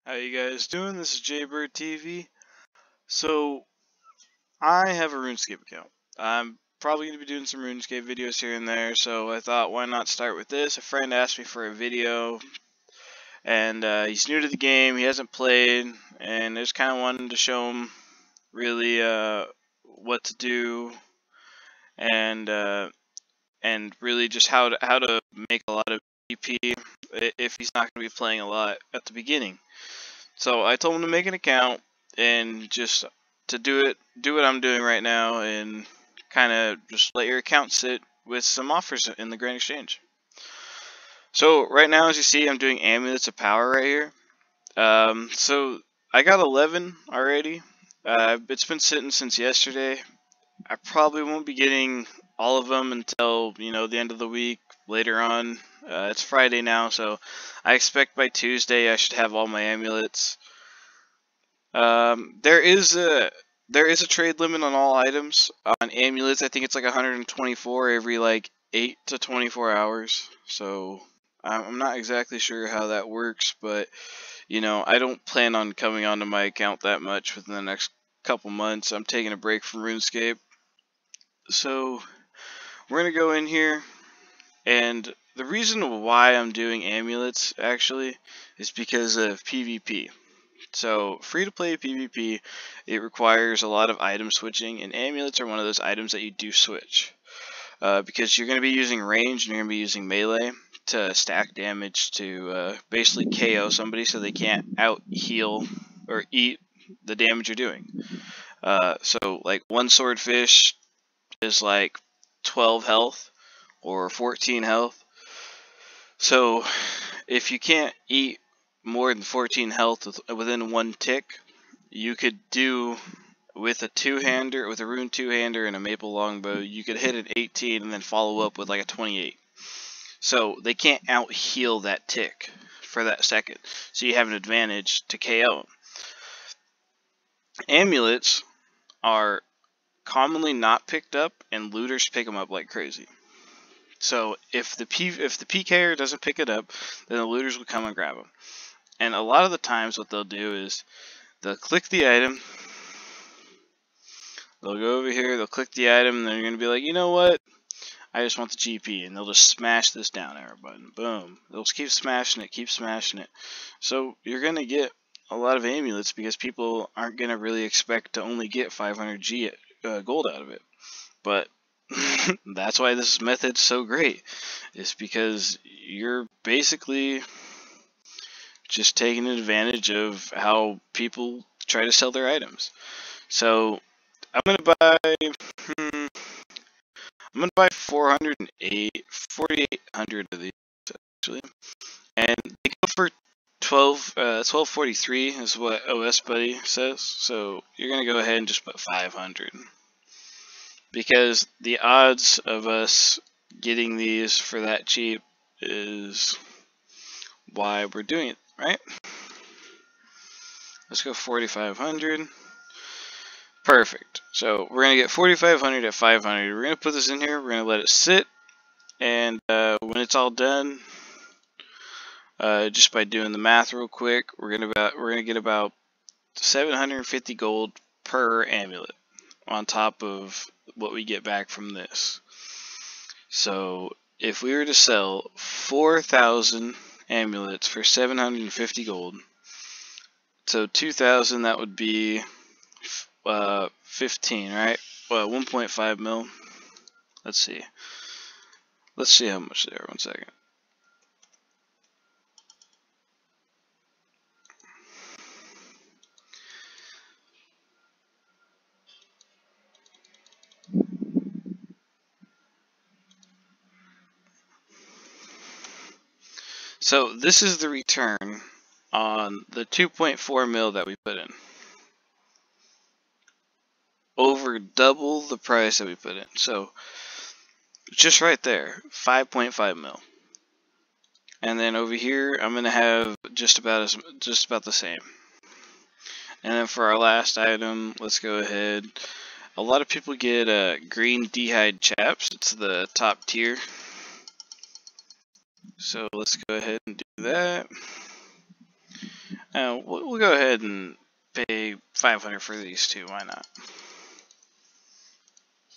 How you guys doing? This is Jaybird TV. So, I have a RuneScape account. I'm probably going to be doing some RuneScape videos here and there, so I thought why not start with this. A friend asked me for a video, and he's new to the game, he hasn't played, and I just kind of wanted to show him really what to do, and really just how to make a lot of EP if he's not going to be playing a lot at the beginning. So I told him to make an account and just to do what I'm doing right now and kind of just let your account sit with some offers in the Grand Exchange. So right now, as you see, I'm doing Amulets of Power right here. So I got 11 already. It's been sitting since yesterday. I probably won't be getting all of them until, the end of the week, later on. It's Friday now, so I expect by Tuesday I should have all my amulets. There is a trade limit on all items. On amulets, I think it's like 124 every like 8 to 24 hours. So I'm not exactly sure how that works, but I don't plan on coming onto my account that much within the next couple months. I'm taking a break from RuneScape. So we're gonna go in here, and the reason why I'm doing amulets actually is because of PvP. So free-to-play PvP, it requires a lot of item switching, and amulets are one of those items that you do switch. Because you're going to be using range and you're going to be using melee to stack damage to basically KO somebody so they can't out-heal or eat the damage you're doing. So like one swordfish is like 12 health or 14 health. So if you can't eat more than 14 health within one tick, you could do with a two-hander, with a rune two-hander and a maple longbow, you could hit an 18 and then follow up with like a 28. So they can't out-heal that tick for that second, so you have an advantage to KO them. Amulets are commonly not picked up, and looters pick them up like crazy. So if the PKer doesn't pick it up, then the looters will come and grab them. And a lot of the times what they'll do is they'll click the item, they'll go over here, they'll click the item, and they're going to be like, you know what, I just want the GP, and they'll just smash this down arrow button. Boom. They'll just keep smashing it. So you're going to get a lot of amulets because people aren't going to really expect to only get 500 gold out of it. But that's why this method's so great. It's because you're basically just taking advantage of how people try to sell their items. So I'm gonna buy 4,800 of these actually, and they go for 1243 is what OS Buddy says. So you're gonna go ahead and just put 500 because the odds of us getting these for that cheap is why we're doing it, right? Let's go 4,500. Perfect. So we're going to get 4,500 at 500. We're going to put this in here. We're going to let it sit. And when it's all done, just by doing the math real quick, we're going to get about 750 gold per amulet on top of what we get back from this. So if we were to sell 4,000 amulets for 750 gold, so 2,000, that would be 15, right? Well, 1.5 mil. Let's see how much they are. 1 second. So this is the return on the 2.4 mil that we put in. Over double the price that we put in. So just right there, 5.5 mil. And then over here, I'm gonna have just about the same. And then for our last item, let's go ahead. A lot of people get green d'hide chaps. It's the top tier. So let's go ahead and do that. We'll go ahead and pay 500 for these two. Why not?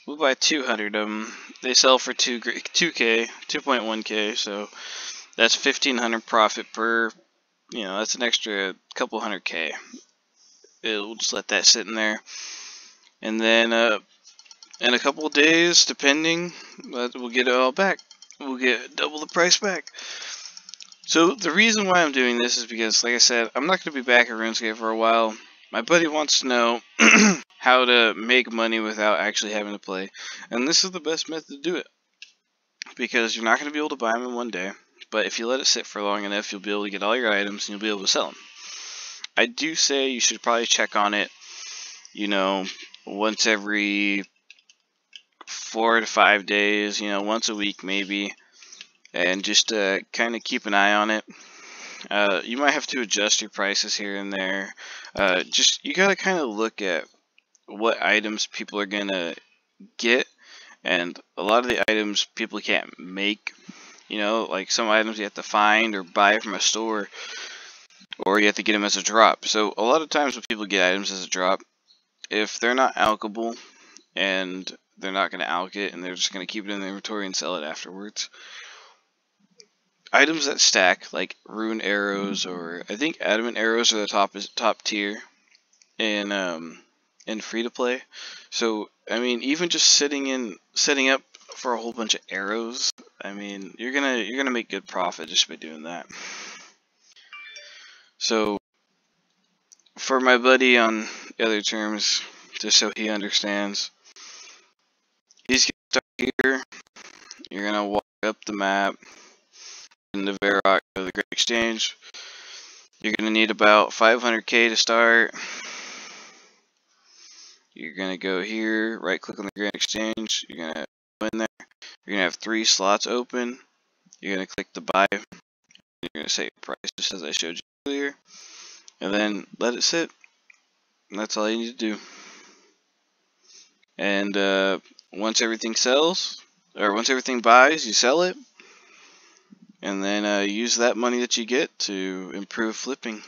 We'll buy 200 of them. They sell for 2K, 2.1K, so that's 1,500 profit per. That's an extra couple 100K. We'll just let that sit in there, and then in a couple of days, depending, we'll get it all back. We'll get double the price back. So the reason why I'm doing this is because, like I said, I'm not going to be back at RuneScape for a while. My buddy wants to know how to make money without actually having to play, and this is the best method to do it, because you're not going to be able to buy them in one day, but if you let it sit for long enough, you'll be able to get all your items and you'll be able to sell them. I do say you should probably check on it, once every 4 to 5 days, once a week maybe, and just kind of keep an eye on it. You might have to adjust your prices here and there. You gotta kind of look at what items people are gonna get, and a lot of the items people can't make. Like some items you have to find or buy from a store, or you have to get them as a drop. So a lot of times when people get items as a drop, if they're not alchable and they're not going to alch it and they're just going to keep it in the inventory and sell it afterwards, items that stack, like rune arrows, or I think adamant arrows are the top tier in free to play. So I mean, even just setting up for a whole bunch of arrows, I mean, you're gonna make good profit just by doing that. So for my buddy, on the other terms, just so he understands, he's gonna start here. You're gonna walk up the map in the Varrock of the Great Exchange. You're gonna need about 500K to start. You're gonna go here, right click on the Grand Exchange. You're gonna go in there. You're gonna have 3 slots open. You're gonna click the buy. You're gonna set your price just as I showed you earlier, and then let it sit. And that's all you need to do. And once everything sells, or once everything buys, you sell it, and then use that money that you get to improve flipping.